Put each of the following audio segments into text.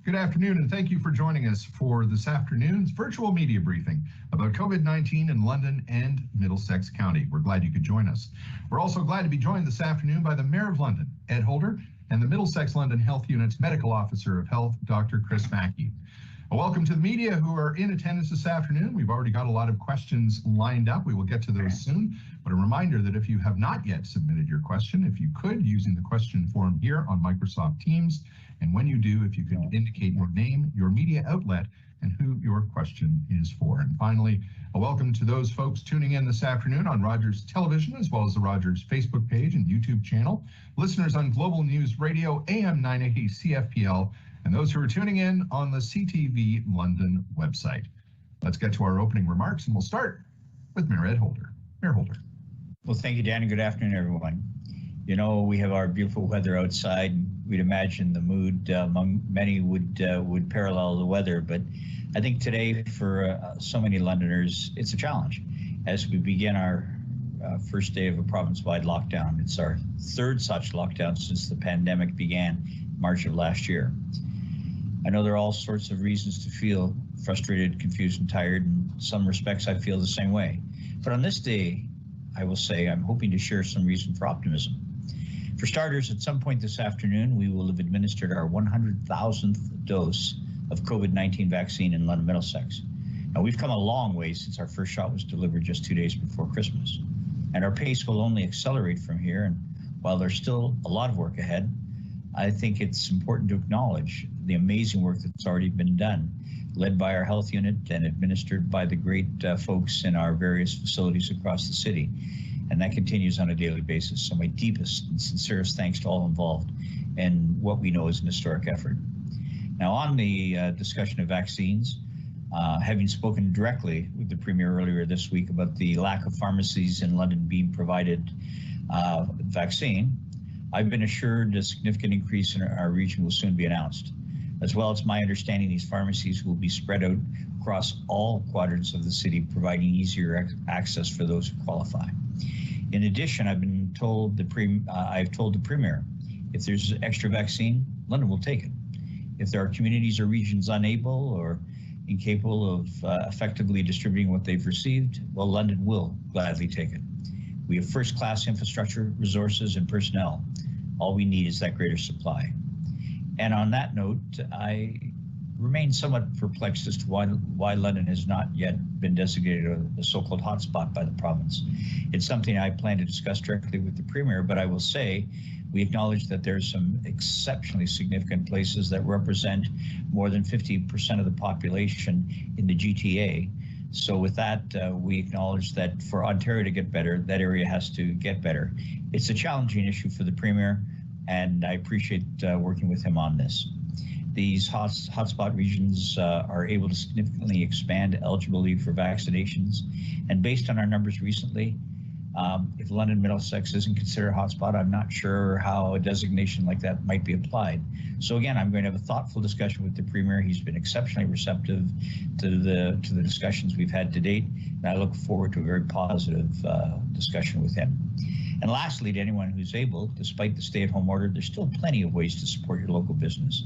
Good afternoon, and thank you for joining us for this afternoon's virtual media briefing about COVID-19 in London and Middlesex County. We're glad you could join us. We're also glad to be joined this afternoon by the Mayor of London, Ed Holder, and the Middlesex-London Health Unit's Medical Officer of Health, Dr. Chris Mackie. A welcome to the media who are in attendance this afternoon. We've already got a lot of questions lined up. We will get to those soon. But a reminder that if you have not yet submitted your question, if you could, using the question form here on Microsoft Teams, and when you do, if you could indicate your name, your media outlet, and who your question is for. And finally, a welcome to those folks tuning in this afternoon on Rogers Television, as well as the Rogers Facebook page and YouTube channel, listeners on Global News Radio, AM 980 CFPL, and those who are tuning in on the CTV London website. Let's get to our opening remarks, and we'll start with Mayor Ed Holder. Mayor Holder. Well, thank you, Dan, and good afternoon, everyone. You know, we have our beautiful weather outside. We'd imagine the mood among many would parallel the weather, but I think today for so many Londoners, it's a challenge as we begin our first day of a province-wide lockdown. It's our third such lockdown since the pandemic began March of last year. I know there are all sorts of reasons to feel frustrated, confused, and tired. In some respects, I feel the same way. But on this day, I will say I'm hoping to share some reason for optimism. For starters, at some point this afternoon, we will have administered our 100,000th dose of COVID-19 vaccine in London, Middlesex. Now, we've come a long way since our first shot was delivered just 2 days before Christmas. And our pace will only accelerate from here. And while there's still a lot of work ahead, I think it's important to acknowledge the amazing work that's already been done, led by our health unit and administered by the great folks in our various facilities across the city. And that continues on a daily basis. So my deepest and sincerest thanks to all involved in what we know is an historic effort. Now, on the discussion of vaccines, having spoken directly with the Premier earlier this week about the lack of pharmacies in London being provided vaccine, I've been assured a significant increase in our region will soon be announced. As well, it's my understanding these pharmacies will be spread out across all quadrants of the city, providing easier access for those who qualify. In addition, I've told the Premier, if there's extra vaccine, London will take it. If there are communities or regions unable or incapable of effectively distributing what they've received, well, London will gladly take it. We have first-class infrastructure, resources, and personnel. All we need is that greater supply. And on that note, I remain somewhat perplexed as to why London has not yet been designated a so-called hotspot by the province. It's something I plan to discuss directly with the Premier, but I will say we acknowledge that there are some exceptionally significant places that represent more than 50% of the population in the GTA. So with that, we acknowledge that for Ontario to get better, that area has to get better. It's a challenging issue for the Premier, and I appreciate working with him on this. These hotspot regions are able to significantly expand eligibility for vaccinations. And based on our numbers recently, if London Middlesex isn't considered a hotspot, I'm not sure how a designation like that might be applied. So again, I'm going to have a thoughtful discussion with the Premier. He's been exceptionally receptive to the discussions we've had to date, and I look forward to a very positive discussion with him. And lastly, to anyone who's able, despite the stay-at-home order, there's still plenty of ways to support your local business.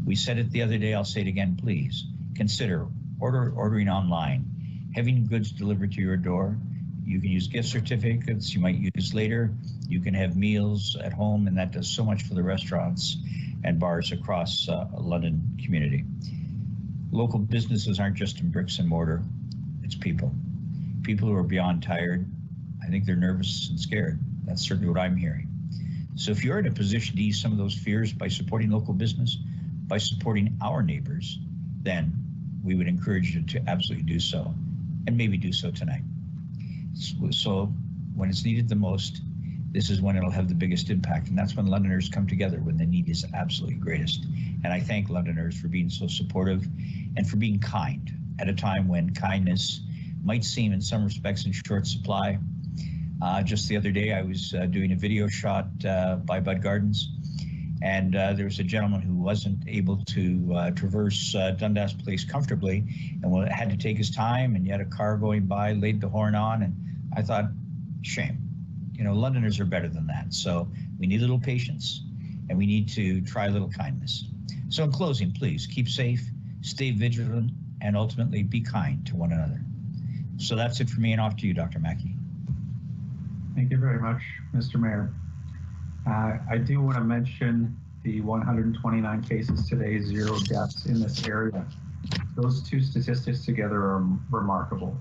We said it the other day, I'll say it again, please. Consider ordering online, having goods delivered to your door. You can use gift certificates you might use later. You can have meals at home, and that does so much for the restaurants and bars across London community. Local businesses aren't just in bricks and mortar, it's people. People who are beyond tired. I think they're nervous and scared. That's certainly what I'm hearing. So if you're in a position to ease some of those fears by supporting local business, by supporting our neighbors, then we would encourage you to absolutely do so, and maybe do so tonight. So when it's needed the most, this is when it'll have the biggest impact, and that's when Londoners come together when the need is absolutely greatest. And I thank Londoners for being so supportive and for being kind at a time when kindness might seem in some respects in short supply. Just the other day, I was doing a video shot by Bud Gardens, and there was a gentleman who wasn't able to traverse Dundas Place comfortably and had to take his time, and yet a car going by laid the horn on, and I thought, shame. You know, Londoners are better than that. So we need a little patience, and we need to try a little kindness. So in closing, please keep safe, stay vigilant, and ultimately be kind to one another. So that's it for me, and off to you, Dr. Mackie. Thank you very much, Mr. Mayor. I do want to mention the 129 cases today, 0 deaths in this area. Those two statistics together are remarkable.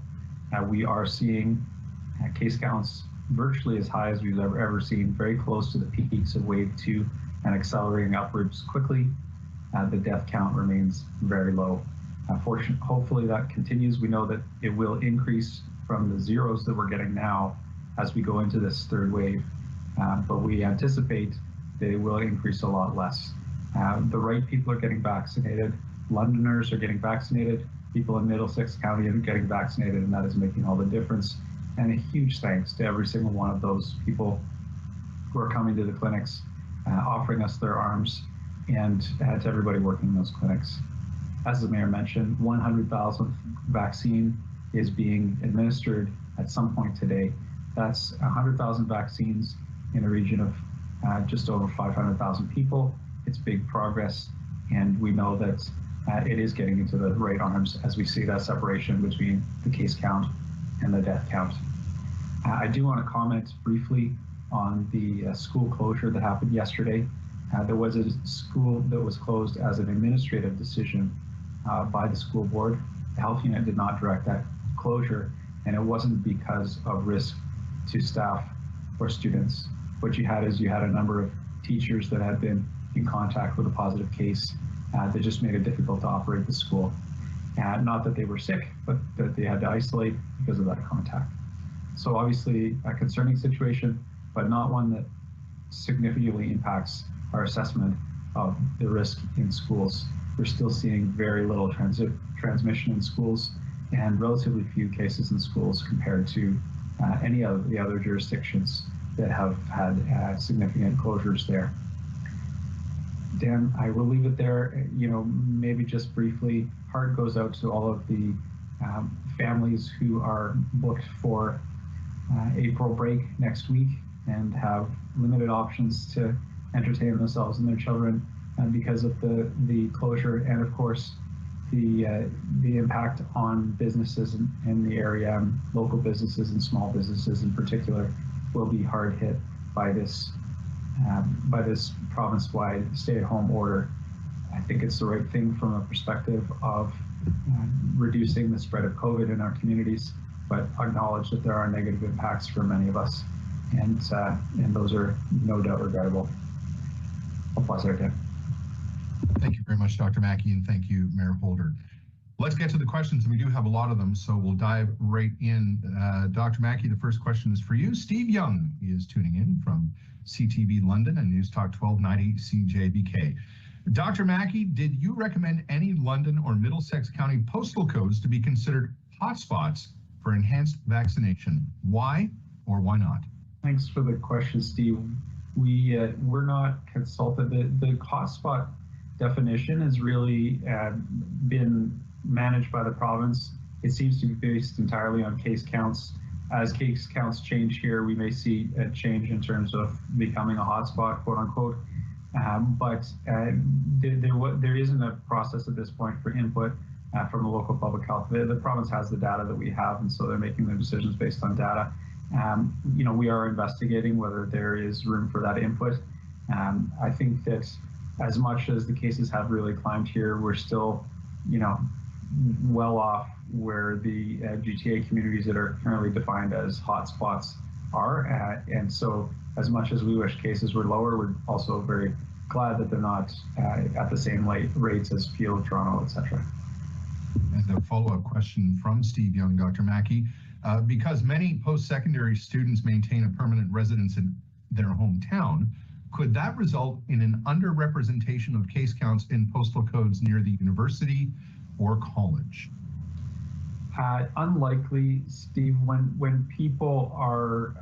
We are seeing case counts virtually as high as we've ever seen, very close to the peaks of wave 2 and accelerating upwards quickly. The death count remains very low. Hopefully that continues. We know that it will increase from the zeros that we're getting now as we go into this third wave, but we anticipate that it will increase a lot less. The right people are getting vaccinated. Londoners are getting vaccinated. People in Middlesex County are getting vaccinated, and that is making all the difference. And a huge thanks to every single one of those people who are coming to the clinics, offering us their arms, and to everybody working in those clinics. As the mayor mentioned, 100,000 vaccine is being administered at some point today. That's 100,000 vaccines in a region of just over 500,000 people. It's big progress, and we know that it is getting into the right arms as we see that separation between the case count and the death count. I do want to comment briefly on the school closure that happened yesterday. There was a school that was closed as an administrative decision by the school board. The health unit did not direct that closure, and it wasn't because of risk to staff or students. What you had is you had a number of teachers that had been in contact with a positive case that just made it difficult to operate the school. Not that they were sick, but that they had to isolate because of that contact. So obviously a concerning situation, but not one that significantly impacts our assessment of the risk in schools. We're still seeing very little transmission in schools and relatively few cases in schools compared to any of the other jurisdictions that have had significant closures there. Dan, I will leave it there. Maybe just briefly, heart goes out to all of the families who are booked for April break next week and have limited options to entertain themselves and their children because of the closure, and of course the impact on businesses in the area, local businesses and small businesses in particular, will be hard hit by this province-wide stay-at-home order. I think it's the right thing from a perspective of reducing the spread of COVID in our communities, but acknowledge that there are negative impacts for many of us, and those are no doubt regrettable. I'll pause there, Dan. Thank you very much, Dr. Mackie, and thank you, Mayor Holder. Let's get to the questions, and we do have a lot of them, so we'll dive right in. Dr. Mackie, the first question is for you. Steve Young is tuning in from CTV London and News Talk 1290 CJBK. Dr. Mackie, did you recommend any London or Middlesex County postal codes to be considered hotspots for enhanced vaccination? Why or why not? Thanks for the question, Steve. We're not consulted. The hotspot definition has really been managed by the province. It seems to be based entirely on case counts. As case counts change here, we may see a change in terms of becoming a hotspot, quote unquote. But there isn't a process at this point for input from the local public health. The province has the data that we have, and so they're making their decisions based on data. We are investigating whether there is room for that input. I think that as much as the cases have really climbed here, we're still, well off where the GTA communities that are currently defined as hotspots are. And so as much as we wish cases were lower, we're also very glad that they're not at the same rates as Peel, Toronto, etc. And a follow-up question from Steve Young, Dr. Mackie. Because many post-secondary students maintain a permanent residence in their hometown, could that result in an underrepresentation of case counts in postal codes near the university or college? Unlikely, Steve. When people are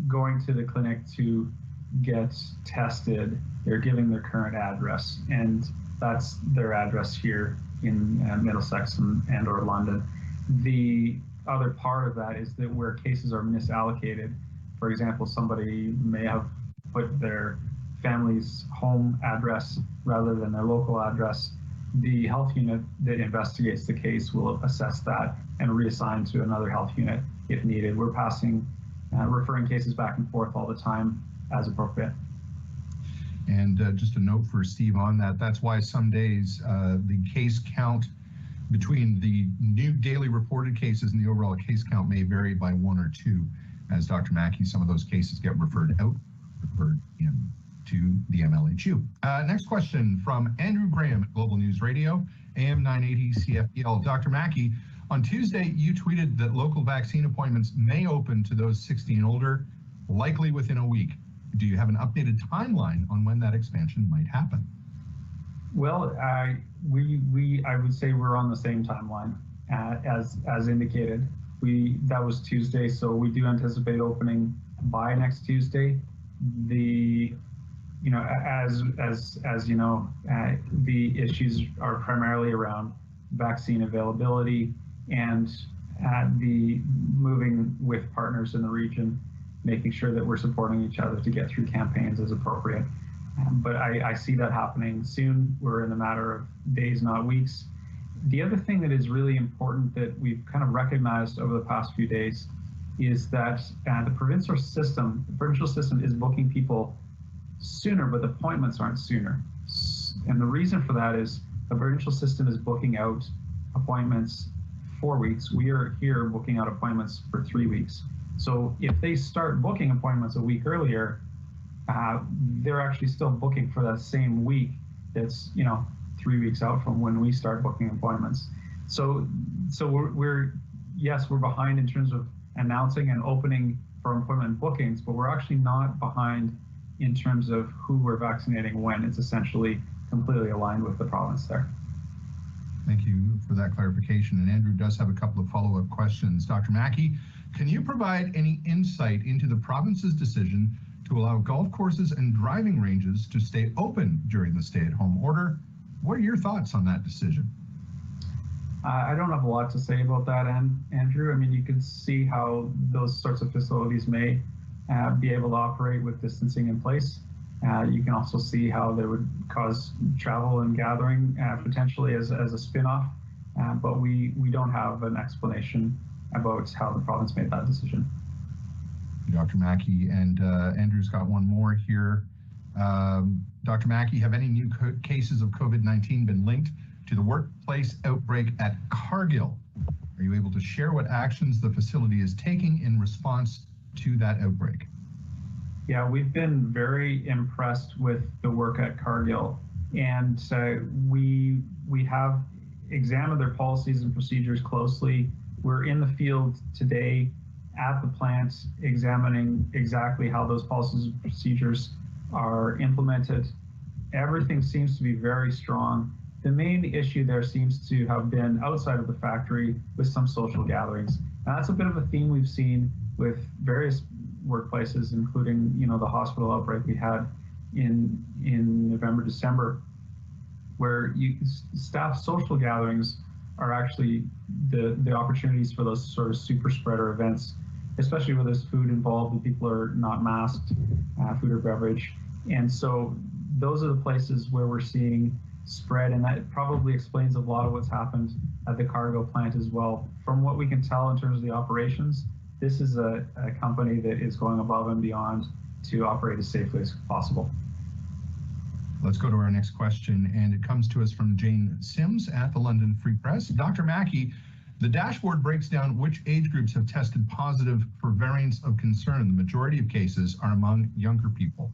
going to the clinic to get tested, they're giving their current address, and that's their address here in Middlesex and or London. The other part of that is that where cases are misallocated, for example, somebody may have put their family's home address rather than their local address, the health unit that investigates the case will assess that and reassign to another health unit if needed. We're referring cases back and forth all the time as appropriate. And just a note for Steve on that, that's why some days the case count between the new daily reported cases and the overall case count may vary by 1 or 2. As Dr. Mackie, some of those cases get referred in to the MLHU. Next question from Andrew Graham at Global News Radio, AM 980 CFPL. Dr. Mackie, on Tuesday, you tweeted that local vaccine appointments may open to those 60 and older, likely within a week. Do you have an updated timeline on when that expansion might happen? Well, I would say we're on the same timeline as indicated. That was Tuesday, so we do anticipate opening by next Tuesday. The issues are primarily around vaccine availability and the moving with partners in the region, making sure that we're supporting each other to get through campaigns as appropriate. But I see that happening soon. We're in a matter of days, not weeks. The other thing that is really important that we've kind of recognized over the past few days is that the provincial system is booking people sooner, but the appointments aren't sooner. And the reason for that is the provincial system is booking out appointments 4 weeks. We are here booking out appointments for 3 weeks. So if they start booking appointments a week earlier, they're actually still booking for that same week that's 3 weeks out from when we start booking appointments. So we're behind in terms of announcing and opening for appointment bookings, but we're actually not behind in terms of who we're vaccinating when. It's essentially completely aligned with the province there. Thank you for that clarification. And Andrew does have a couple of follow-up questions. Dr. Mackie, can you provide any insight into the province's decision to allow golf courses and driving ranges to stay open during the stay-at-home order? What are your thoughts on that decision? I don't have a lot to say about that, Andrew. I mean, you can see how those sorts of facilities may be able to operate with distancing in place. You can also see how they would cause travel and gathering potentially as a spin-off, but we don't have an explanation about how the province made that decision. Dr. Mackie, and Andrew's got one more here. Dr. Mackie, have any new cases of COVID-19 been linked to the workplace outbreak at Cargill? Are you able to share what actions the facility is taking in response to that outbreak? Yeah, we've been very impressed with the work at Cargill, and we have examined their policies and procedures closely. We're in the field today at the plant examining exactly how those policies and procedures are implemented. Everything seems to be very strong. The main issue there seems to have been outside of the factory with some social gatherings. And that's a bit of a theme we've seen with various workplaces, including the hospital outbreak we had in November, December, where staff social gatherings are actually the opportunities for those sort of super spreader events, especially where there's food involved and people are not masked, food or beverage. And so those are the places where we're seeing spread, and that probably explains a lot of what's happened at the Cargill plant as well. From what we can tell in terms of the operations, this is a company that is going above and beyond to operate as safely as possible. Let's go to our next question, and it comes to us from Jane Sims at the London Free Press. Dr. Mackie, the dashboard breaks down which age groups have tested positive for variants of concern. The majority of cases are among younger people.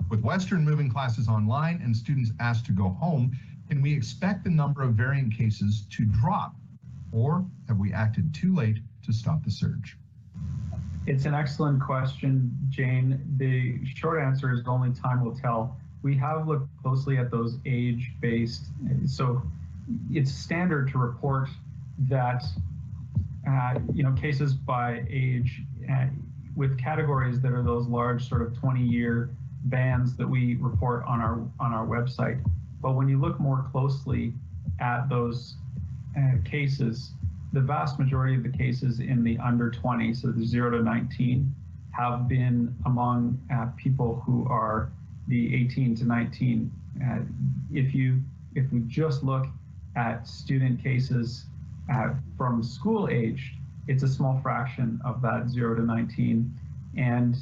With Western moving classes online and students asked to go home, can we expect the number of variant cases to drop, or have we acted too late to stop the surge? It's an excellent question, Jane. The short answer is only time will tell. We have looked closely at those age-based, so it's standard to report that cases by age with categories that are those large sort of 20-year bands that we report on our website. But when you look more closely at those cases, the vast majority of the cases in the under 20, so the 0 to 19, have been among people who are the 18 to 19. If we just look at student cases from school age, it's a small fraction of that 0 to 19. And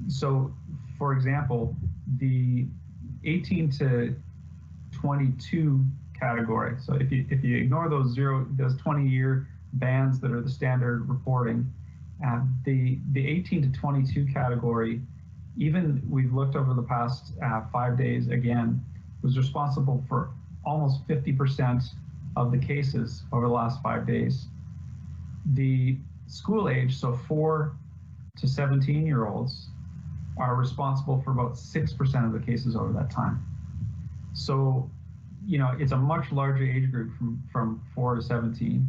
so, for example, the 18 to 22 category. So if you ignore those 20-year bands that are the standard reporting, the 18 to 22 category, even we've looked over the past 5 days again, was responsible for almost 50% of the cases over the last 5 days. The school age, so 4 to 17-year-olds, are responsible for about 6% of the cases over that time. So, you know, it's a much larger age group from 4 to 17,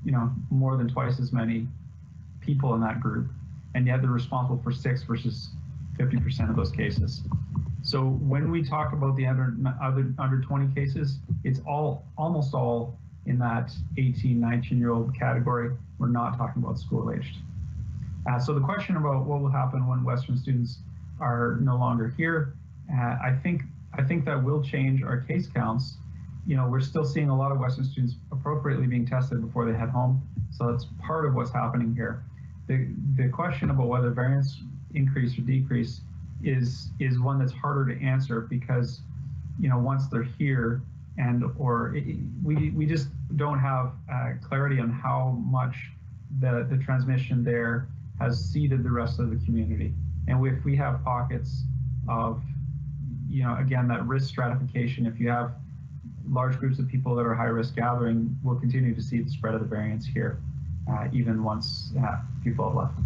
you know, more than twice as many people in that group, and yet they're responsible for 6 versus 50% of those cases. So when we talk about the under 20 cases, it's almost all in that 18, 19-year-old category. We're not talking about school-aged. So the question about what will happen when Western students are no longer here, I think that will change our case counts. You know, we're still seeing a lot of Western students appropriately being tested before they head home. So that's part of what's happening here. The question about whether variants increase or decrease is one that's harder to answer because, you know, once they're here we just don't have clarity on how much the transmission there has seeded the rest of the community. And if we have pockets of, you know, again, that risk stratification, if you have large groups of people that are high risk gathering, we'll continue to see the spread of the variants here, even once people have left.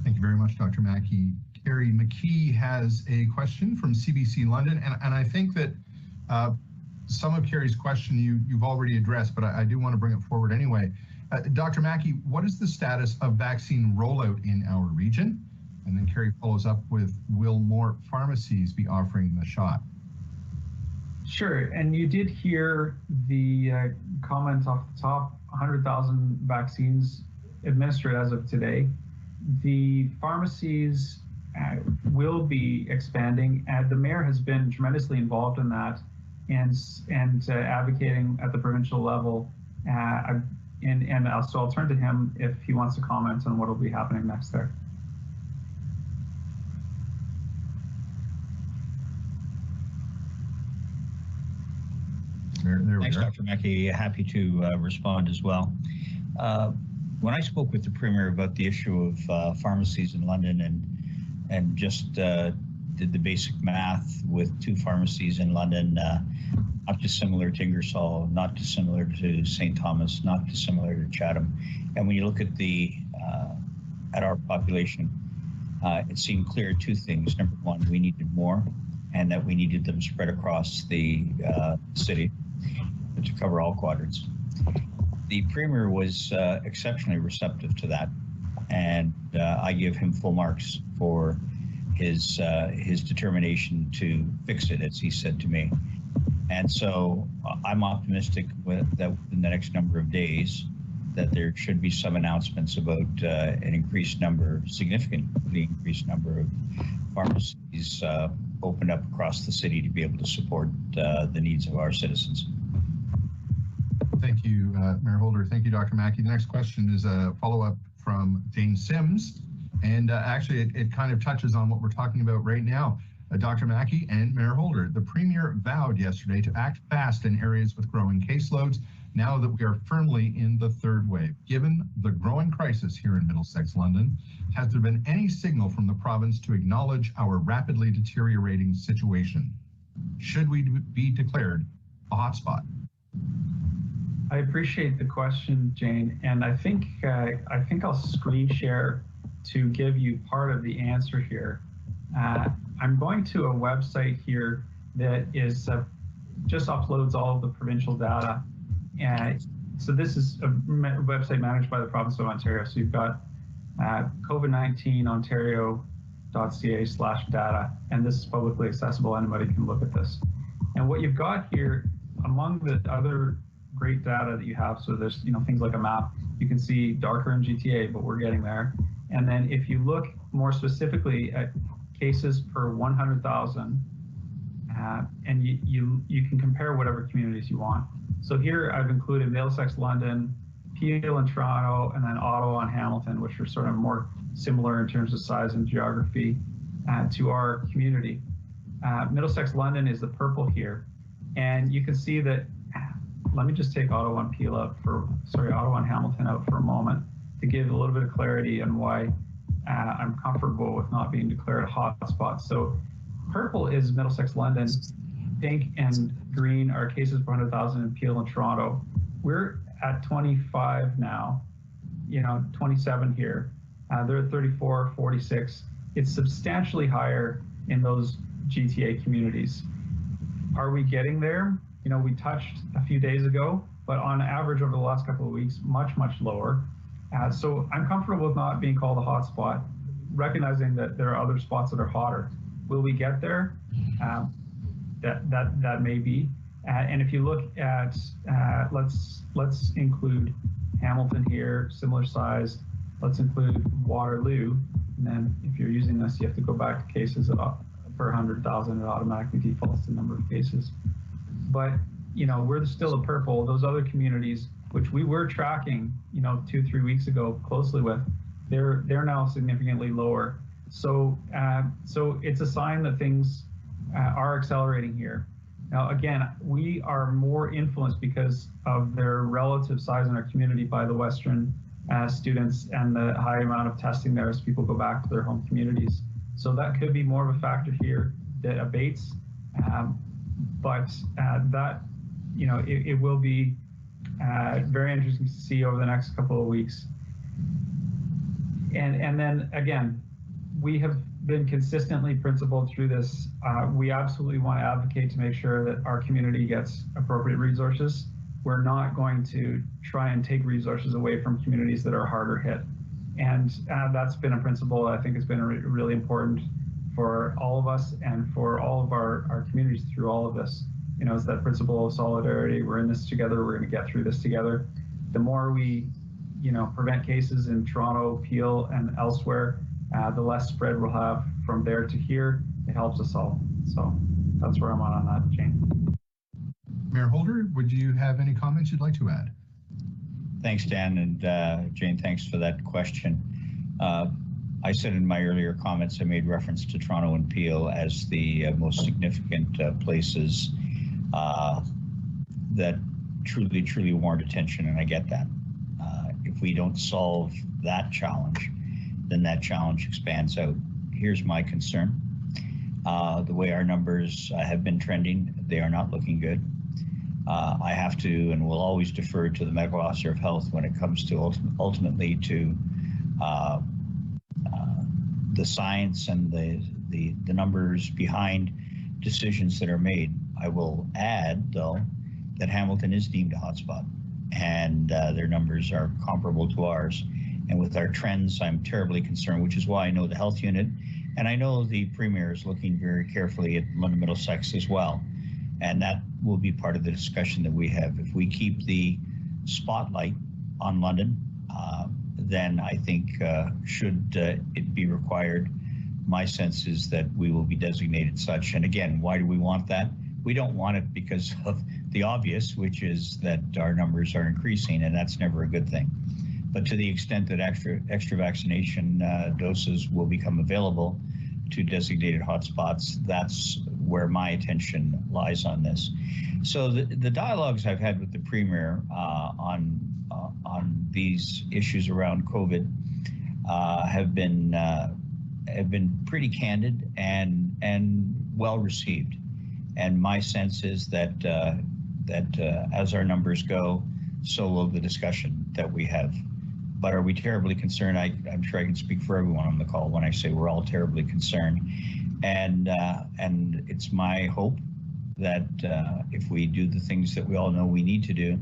Thank you very much, Dr. Mackie. Carrie McKee has a question from CBC London, and I think that some of Carrie's question you've already addressed, but I do want to bring it forward anyway. Dr. Mackie, what is the status of vaccine rollout in our region? And then Carrie follows up with, will more pharmacies be offering the shot? Sure, and you did hear the comment off the top, 100,000 vaccines administered as of today. The pharmacies will be expanding, and the mayor has been tremendously involved in that and advocating at the provincial level. So I'll turn to him if he wants to comment on what will be happening next there. Thanks, Dr. Mackie. Happy to respond as well. When I spoke with the Premier about the issue of pharmacies in London and just did the basic math with 2 pharmacies in London, not dissimilar to Ingersoll, not dissimilar to St. Thomas, not dissimilar to Chatham. And when you look at our population, it seemed clear 2 things. Number one, we needed more, and that we needed them spread across the city to cover all quadrants. The Premier was exceptionally receptive to that, and I give him full marks for his determination to fix it, as he said to me. And so I'm optimistic that within the next number of days, that there should be some announcements about an significantly increased number of pharmacies opened up across the city to be able to support the needs of our citizens. Thank you, Mayor Holder. Thank you, Dr. Mackie. The next question is a follow-up from Dane Sims, and actually it kind of touches on what we're talking about right now. Dr. Mackie and Mayor Holder, the Premier vowed yesterday to act fast in areas with growing caseloads now that we are firmly in the 3rd wave. Given the growing crisis here in Middlesex-London, has there been any signal from the province to acknowledge our rapidly deteriorating situation? Should we be declared a hotspot? I appreciate the question, Jane, and I think I'll screen share to give you part of the answer here. I'm going to a website here that is just uploads all of the provincial data, and so this is a website managed by the province of Ontario. So you've got COVID-19 Ontario.ca/data, and this is publicly accessible. Anybody can look at this. And what you've got here, among the other great data that you have, so there's things like a map. You can see darker in GTA, but we're getting there. And then if you look more specifically at cases per 100,000, and you can compare whatever communities you want. So here I've included Middlesex-London, Peel and Toronto, and then Ottawa and Hamilton, which are sort of more similar in terms of size and geography to our community. Middlesex-London is the purple here, and you can see that. Let me just take Ottawa and Peel out Ottawa and Hamilton out for a moment to give a little bit of clarity on why I'm comfortable with not being declared a hotspot. So purple is Middlesex-London, pink and green are cases per 100,000 in Peel and Toronto. We're at 25 now, 27 here. They're at 34, 46. It's substantially higher in those GTA communities. Are we getting there? We touched a few days ago, but on average over the last couple of weeks, much, much lower. So I'm comfortable with not being called a hotspot, recognizing that there are other spots that are hotter. Will we get there? That may be. And if you look at, let's include Hamilton here, similar size. Let's include Waterloo. And then if you're using this, you have to go back to cases per 100,000. It automatically defaults to the number of cases. But, we're still a purple. Those other communities, which we were tracking, 2-3 weeks ago closely with, they're now significantly lower. So it's a sign that things are accelerating here. Now, again, we are more influenced because of their relative size in our community by the Western students and the high amount of testing there as people go back to their home communities. So that could be more of a factor here that abates, but that, it will be very interesting to see over the next couple of weeks. And then again, we have been consistently principled through this. We absolutely want to advocate to make sure that our community gets appropriate resources. We're not going to try and take resources away from communities that are harder hit. And that's been a principle I think has been really important for all of us and for all of our communities through all of this. It's that principle of solidarity. We're in this together. We're going to get through this together. The more we, prevent cases in Toronto, Peel, and elsewhere, the less spread we'll have from there to here. It helps us all. So that's where I'm on that, Jane. Mayor Holder, would you have any comments you'd like to add? Thanks, Dan, and Jane, thanks for that question. I said in my earlier comments, I made reference to Toronto and Peel as the most significant places that truly warrant attention, and I get that. If we don't solve that challenge, then that challenge expands out. Here's my concern. The way our numbers have been trending, they are not looking good. I have to and will always defer to the medical officer of health when it comes to ultimately to the science and the numbers behind decisions that are made. I will add, though, that Hamilton is deemed a hotspot, and their numbers are comparable to ours. And with our trends, I'm terribly concerned, which is why I know the health unit, and I know the Premier is looking very carefully at London Middlesex as well. And that will be part of the discussion that we have. If we keep the spotlight on London, then I think should it be required, my sense is that we will be designated such. And again, why do we want that? We don't want it because of the obvious, which is that our numbers are increasing, and that's never a good thing. But to the extent that extra vaccination doses will become available to designated hotspots, that's where my attention lies on this. So the dialogues I've had with the Premier on these issues around COVID have been pretty candid and well received. And my sense is that as our numbers go, so will the discussion that we have. But are we terribly concerned? I'm sure I can speak for everyone on the call when I say we're all terribly concerned. And it's my hope that if we do the things that we all know we need to do,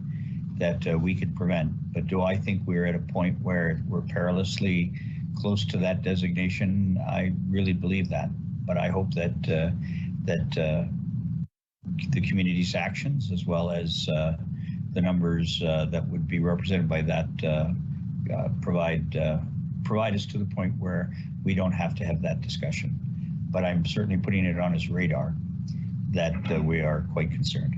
that we could prevent. But do I think we're at a point where we're perilously close to that designation? I really believe that. But I hope that the community's actions, as well as the numbers that would be represented by that, provide provide us to the point where we don't have to have that discussion. But I'm certainly putting it on his radar that we are quite concerned.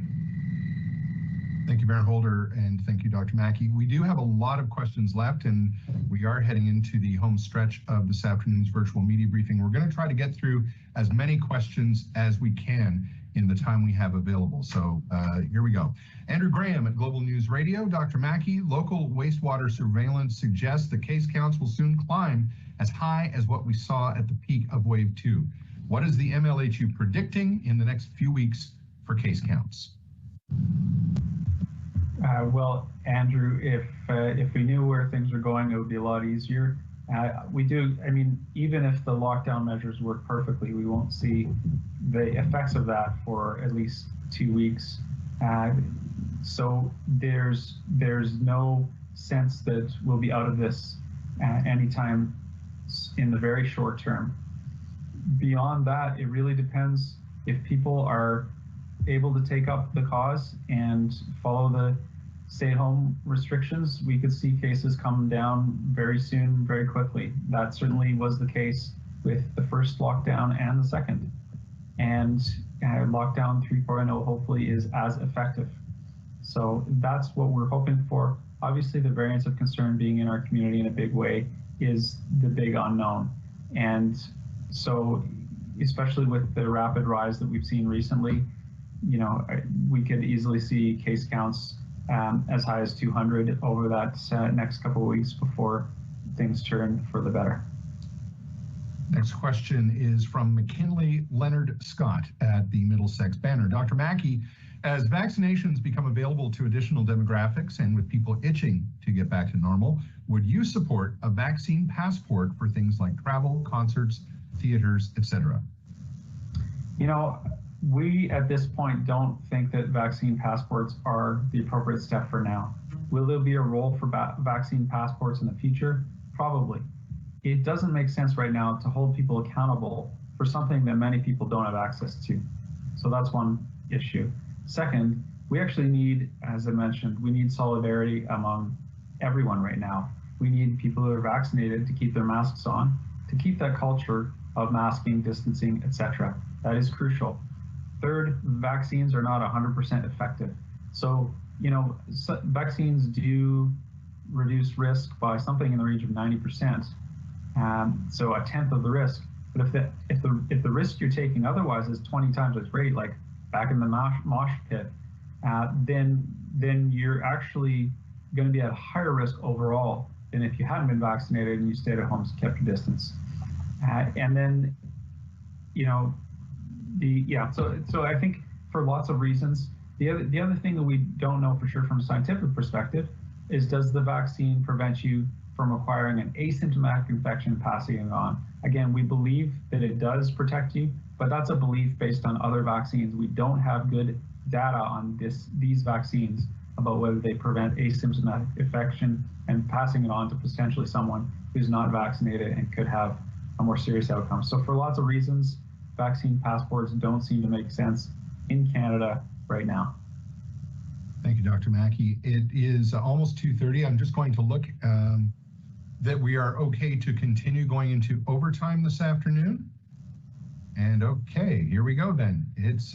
Thank you, Mayor Holder, and thank you, Dr. Mackie. We do have a lot of questions left, and we are heading into the home stretch of this afternoon's virtual media briefing. We're going to try to get through as many questions as we can in the time we have available. So here we go. Andrew Graham at Global News Radio. Dr. Mackie, local wastewater surveillance suggests the case counts will soon climb as high as what we saw at the peak of Wave 2. What is the MLHU predicting in the next few weeks for case counts? Well, Andrew, if we knew where things were going, it would be a lot easier. We do, I mean, even if the lockdown measures work perfectly, we won't see the effects of that for at least 2 weeks. So there's no sense that we'll be out of this anytime in the very short term. Beyond that, it really depends if people are able to take up the cause and follow the stay-at-home restrictions. We could see cases come down very soon, very quickly. That certainly was the case with the first lockdown and the second. And lockdown 3.0 hopefully is as effective. So that's what we're hoping for. Obviously, the variants of concern being in our community in a big way is the big unknown. And so, especially with the rapid rise that we've seen recently, you know, we could easily see case counts as high as 200 over that next couple of weeks before things turn for the better. Next question is from McKinley Leonard Scott at the Middlesex Banner. Dr. Mackie, as vaccinations become available to additional demographics and with people itching to get back to normal, would you support a vaccine passport for things like travel, concerts, theaters, etc.? You know, we at this point don't think that vaccine passports are the appropriate step for now. Will there be a role for vaccine passports in the future? Probably. It doesn't make sense right now to hold people accountable for something that many people don't have access to. So that's one issue. Second, we actually need, as I mentioned, we need solidarity among everyone right now. We need people who are vaccinated to keep their masks on, to keep that culture of masking, distancing, etc. That is crucial. Third, vaccines are not 100% effective. So, you know, vaccines do reduce risk by something in the range of 90%. So a tenth of the risk. But if the risk you're taking otherwise is 20 times as great, like back in the mosh pit, then you're actually going to be at higher risk overall than if you hadn't been vaccinated and you stayed at home and kept your distance. And then, you know, so I think for lots of reasons, the other thing that we don't know for sure from a scientific perspective is, does the vaccine prevent you from acquiring an asymptomatic infection and passing it on? Again, we believe that it does protect you, but that's a belief based on other vaccines. We don't have good data on these vaccines about whether they prevent asymptomatic infection and passing it on to potentially someone who's not vaccinated and could have a more serious outcome. So for lots of reasons, vaccine passports don't seem to make sense in Canada right now. Thank you, Dr. Mackie. It is almost 2:30. I'm just going to look that we are okay to continue going into overtime this afternoon. And okay, here we go then. It's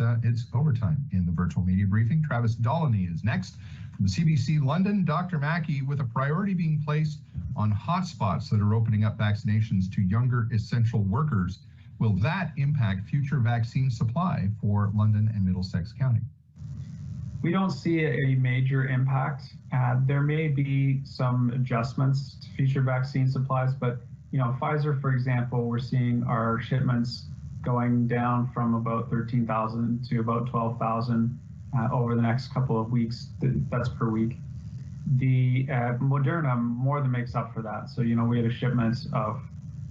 overtime in the virtual media briefing. Travis Dolleny is next from CBC London. Dr. Mackie, with a priority being placed on hotspots that are opening up vaccinations to younger essential workers, will that impact future vaccine supply for London and Middlesex County? We don't see a major impact. There may be some adjustments to future vaccine supplies, but you know, Pfizer, for example, we're seeing our shipments going down from about 13,000 to about 12,000 over the next couple of weeks. That's per week. The Moderna more than makes up for that. So, you know, we had a shipment of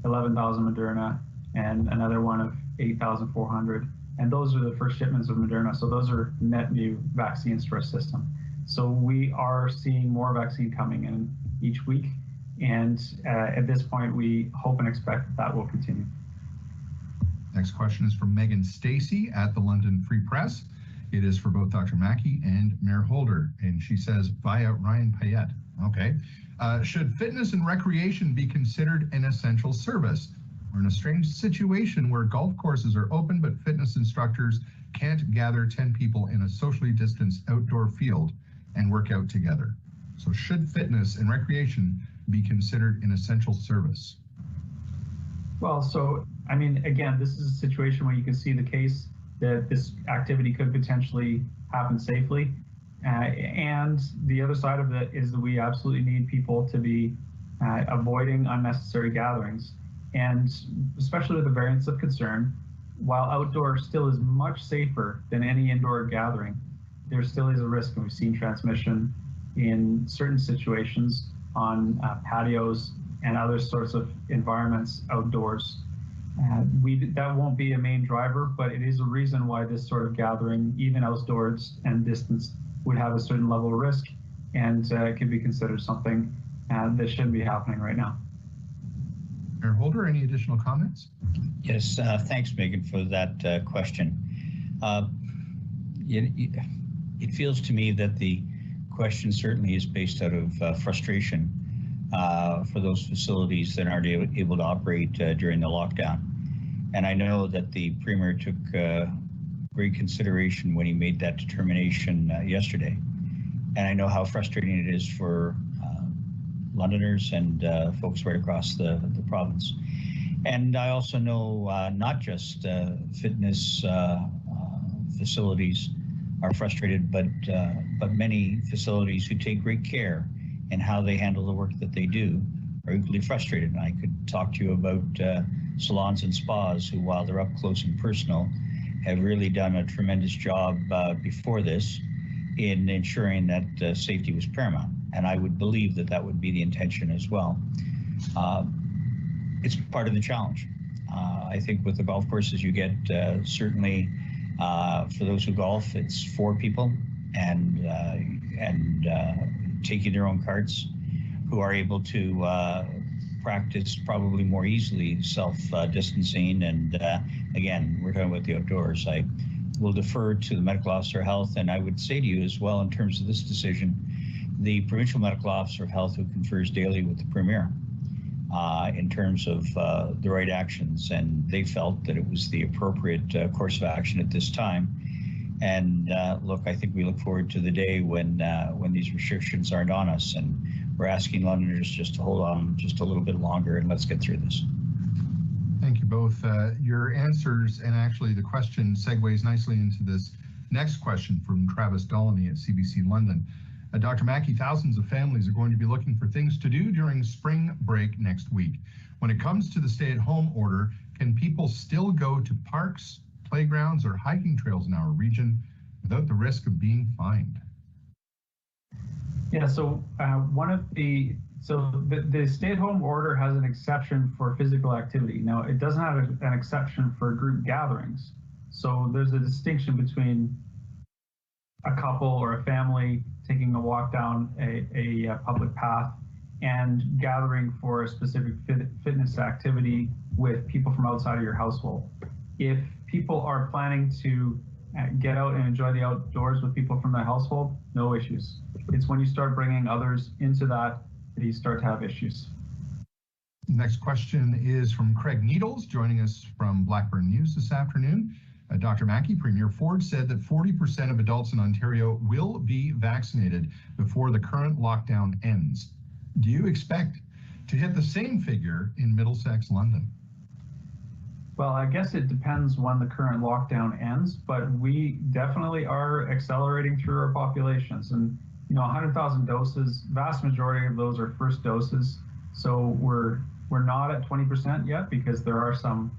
11,000 Moderna and another one of 8,400. And those are the first shipments of Moderna. So those are net new vaccines to our system. So we are seeing more vaccine coming in each week. And at this point, we hope and expect that will continue. Next question is from Megan Stacey at the London Free Press. It is for both Dr. Mackie and Mayor Holder. And she says, via Ryan Payette Okay. Should fitness and recreation be considered an essential service? We're in a strange situation where golf courses are open, but fitness instructors can't gather 10 people in a socially distanced outdoor field and work out together. So should fitness and recreation be considered an essential service? Well, so, I mean, again, this is a situation where you can see the case that this activity could potentially happen safely. And the other side of it is that we absolutely need people to be avoiding unnecessary gatherings. And especially with the variants of concern, while outdoor still is much safer than any indoor gathering, there still is a risk, and we've seen transmission in certain situations on patios and other sorts of environments outdoors. That won't be a main driver, but it is a reason why this sort of gathering, even outdoors and distance, would have a certain level of risk, and can be considered something that shouldn't be happening right now. Mayor Holder, any additional comments? Yes, thanks, Megan, for that question. It feels to me that the question certainly is based out of frustration for those facilities that aren't able to operate during the lockdown. And I know that the Premier took great consideration when he made that determination yesterday. And I know how frustrating it is for Londoners and folks right across the province. And I also know not just fitness facilities are frustrated, but many facilities who take great care in how they handle the work that they do are equally frustrated. And I could talk to you about salons and spas who, while they're up close and personal, have really done a tremendous job before this in ensuring that safety was paramount. And I would believe that that would be the intention as well. It's part of the challenge. I think with the golf courses, you get certainly for those who golf, it's 4 people and taking their own carts, who are able to practice probably more easily self-distancing. And again, we're talking about the outdoors. I will defer to the medical officer of health, and I would say to you as well, in terms of this decision, the provincial medical officer of health, who confers daily with the Premier in terms of the right actions, and they felt that it was the appropriate course of action at this time. And look, I think we look forward to the day when these restrictions aren't on us, and we're asking Londoners just to hold on just a little bit longer, and let's get through this. Thank you both. Your answers, and actually the question segues nicely into this next question from Travis Dollany at CBC London. Dr. Mackie, thousands of families are going to be looking for things to do during spring break next week. When it comes to the stay-at-home order, can people still go to parks, playgrounds, or hiking trails in our region without the risk of being fined? Yeah, so the stay-at-home order has an exception for physical activity. Now, it doesn't have an exception for group gatherings. So there's a distinction between a couple or a family taking a walk down a public path and gathering for a specific fitness activity with people from outside of your household. If people are planning to get out and enjoy the outdoors with people from their household, no issues. It's when you start bringing others into that you start to have issues. Next question is from Craig Needles, joining us from Blackburn News this afternoon. Dr. Mackie, Premier Ford said that 40% of adults in Ontario will be vaccinated before the current lockdown ends. Do you expect to hit the same figure in Middlesex-London? Well, I guess it depends when the current lockdown ends, but we definitely are accelerating through our populations. And 100,000 doses, vast majority of those are first doses. So we're not at 20% yet, because there are some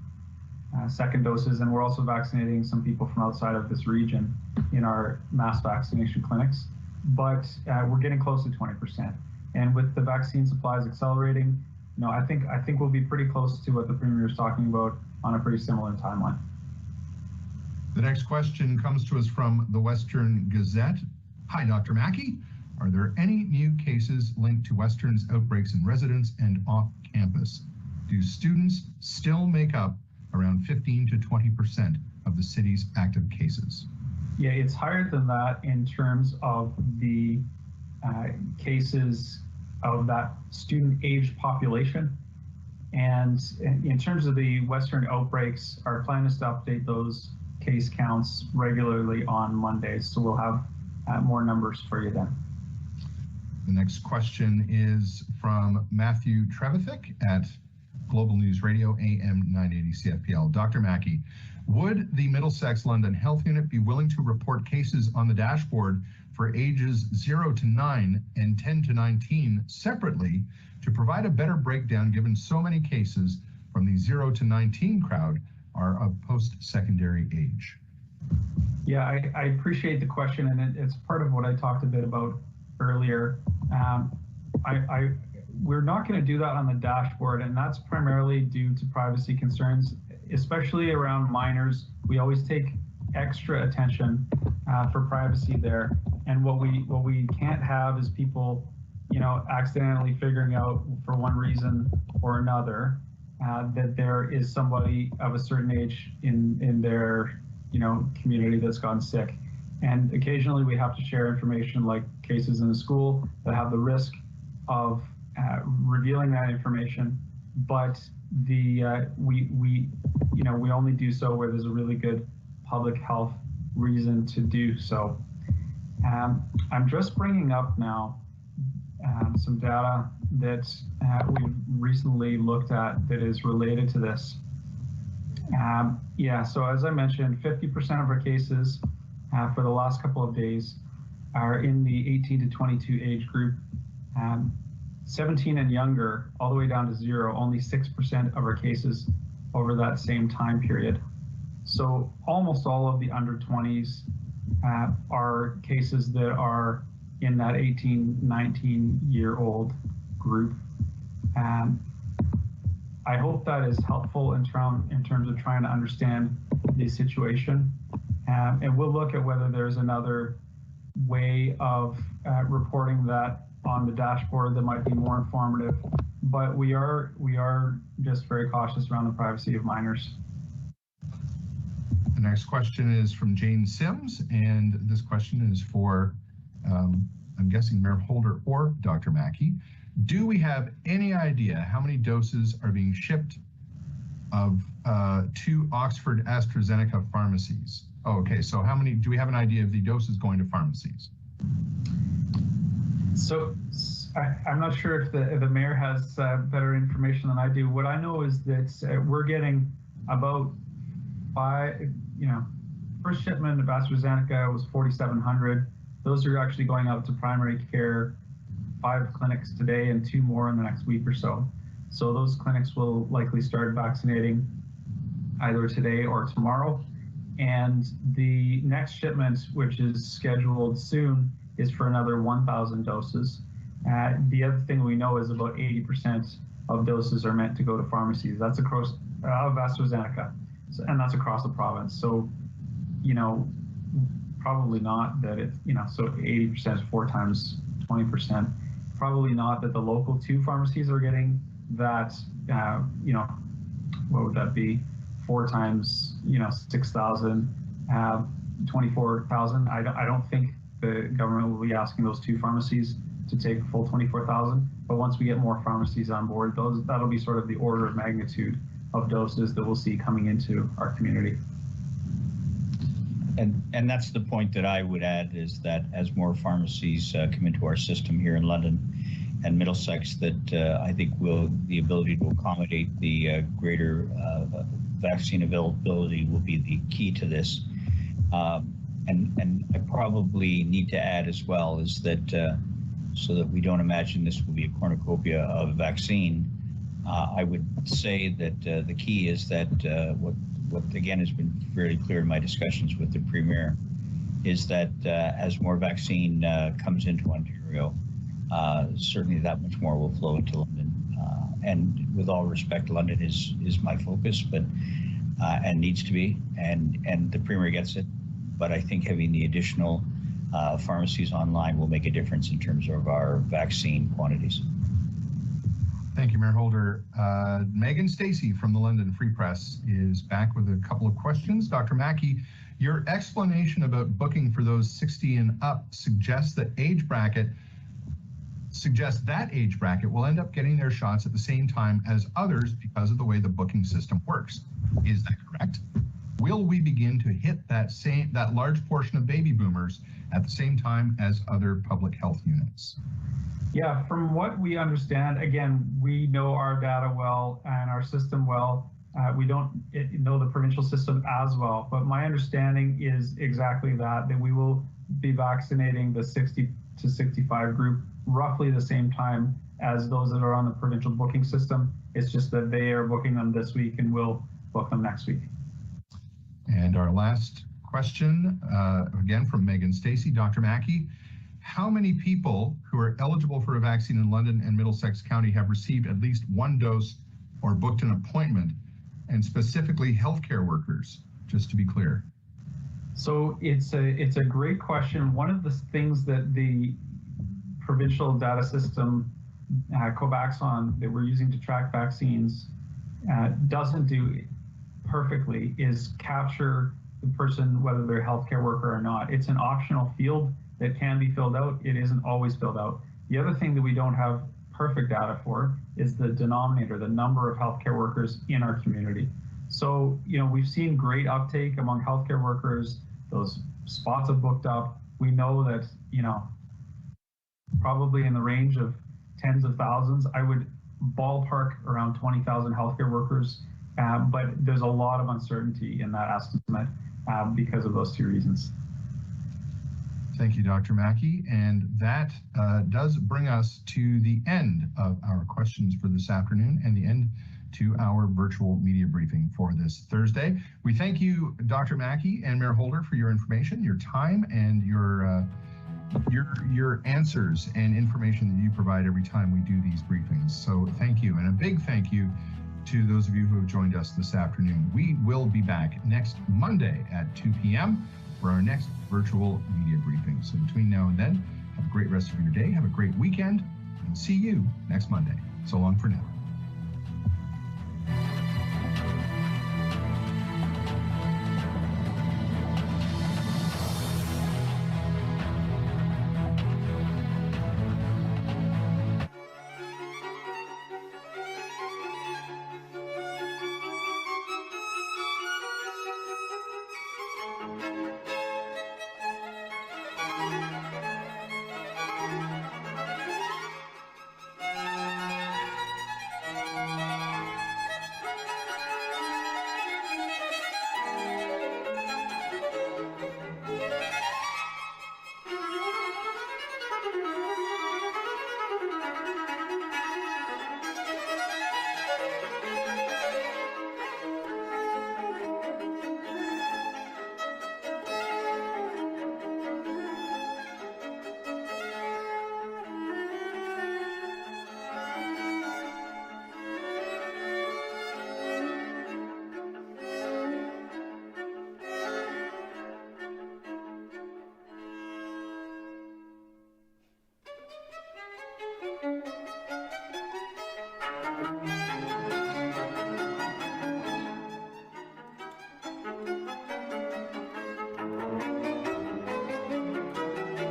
second doses, and we're also vaccinating some people from outside of this region in our mass vaccination clinics. But we're getting close to 20%. And with the vaccine supplies accelerating, I think we'll be pretty close to what the Premier is talking about on a pretty similar timeline. The next question comes to us from the Western Gazette. Hi, Dr. Mackie. Are there any new cases linked to Western's outbreaks in residence and off campus? Do students still make up around 15 to 20% of the city's active cases? Yeah, it's higher than that in terms of the cases of that student age population. And in terms of the Western outbreaks, our plan is to update those case counts regularly on Mondays. So we'll have more numbers for you then. The next question is from Matthew Trevithick at Global News Radio, AM 980 CFPL. Dr. Mackie, would the Middlesex-London Health Unit be willing to report cases on the dashboard for ages 0 to 9 and 10 to 19 separately to provide a better breakdown, given so many cases from the 0 to 19 crowd are of post-secondary age? Yeah, I appreciate the question, and it's part of what I talked a bit about earlier. We're not going to do that on the dashboard, and that's primarily due to privacy concerns, especially around minors. We always take extra attention for privacy there, and what we can't have is people, accidentally figuring out for one reason or another that there is somebody of a certain age in their community that's gotten sick. And occasionally we have to share information like cases in the school that have the risk of revealing that information, but we only do so where there's a really good public health reason to do so. I'm just bringing up now some data that we've recently looked at that is related to this. So as I mentioned, 50% of our cases for the last couple of days are in the 18 to 22 age group. 17 and younger, all the way down to 0, only 6% of our cases over that same time period. So almost all of the under 20s are cases that are in that 18, 19-year-old group. I hope that is helpful in terms of trying to understand the situation. And we'll look at whether there's another way of reporting that on the dashboard that might be more informative. But we are just very cautious around the privacy of minors. The next question is from Jane Sims, and this question is for, I'm guessing, Mayor Holder or Dr. Mackie. Do we have any idea how many doses are being shipped to Oxford AstraZeneca pharmacies? Oh, okay, so how many, do we have an idea of the doses going to pharmacies? So I'm not sure if the mayor has better information than I do. What I know is that we're getting about first shipment of AstraZeneca was 4,700. Those are actually going out to primary care, 5 clinics today and 2 more in the next week or so. So those clinics will likely start vaccinating either today or tomorrow. And the next shipment, which is scheduled soon, is for another 1,000 doses. The other thing we know is about 80% of doses are meant to go to pharmacies. That's across of AstraZeneca, and that's across the province. So, probably not that it's, so 80% is 4 times 20%. Probably not that the local 2 pharmacies are getting that, what would that be? 4 times, 6,000, 24,000. I don't think the government will be asking those 2 pharmacies to take a full 24,000. But once we get more pharmacies on board, that'll be sort of the order of magnitude of doses that we'll see coming into our community. And that's the point that I would add, is that as more pharmacies come into our system here in London and Middlesex, that I think the ability to accommodate the greater vaccine availability will be the key to this. And I probably need to add as well is that so that we don't imagine this will be a cornucopia of vaccine, I would say that the key is that what again has been very clear in my discussions with the Premier is that as more vaccine comes into Ontario, certainly that much more will flow into London. And with all respect, London is my focus, but and needs to be, and the Premier gets it. But I think having the additional pharmacies online will make a difference in terms of our vaccine quantities. Thank you, Mayor Holder. Megan Stacey from the London Free Press is back with a couple of questions. Dr. Mackie, your explanation about booking for those 60 and up suggests that age bracket suggests that age bracket will end up getting their shots at the same time as others because of the way the booking system works. Is that correct? Will we begin to hit that large portion of baby boomers at the same time as other public health units? Yeah, from what we understand, again, we know our data well and our system well. We don't know the provincial system as well, but my understanding is exactly that we will be vaccinating the 60 to 65 group roughly the same time as those that are on the provincial booking system. It's just that they are booking them this week and we'll book them next week. And our last question, again from Megan Stacey, Dr. Mackie, how many people who are eligible for a vaccine in London and Middlesex County have received at least one dose or booked an appointment, and specifically healthcare workers, just to be clear? So it's a great question. One of the things that the provincial data system, COVAXON, that we're using to track vaccines doesn't do perfectly is capture the person, whether they're a healthcare worker or not. It's an optional field that can be filled out. It isn't always filled out. The other thing that we don't have perfect data for is the denominator, the number of healthcare workers in our community. So, we've seen great uptake among healthcare workers. Those spots have booked up. We know that, probably in the range of tens of thousands. I would ballpark around 20,000 healthcare workers, but there's a lot of uncertainty in that estimate because of those two reasons. Thank you, Dr. Mackie. And that does bring us to the end of our questions for this afternoon and the end to our virtual media briefing for this Thursday. We thank you, Dr. Mackie and Mayor Holder, for your information, your time, and your answers and information that you provide every time we do these briefings. So thank you, and a big thank you to those of you who have joined us this afternoon. We will be back next Monday at 2 p.m. for our next virtual media briefing. So between now and then, have a great rest of your day, have a great weekend, and see you next Monday. So long for now.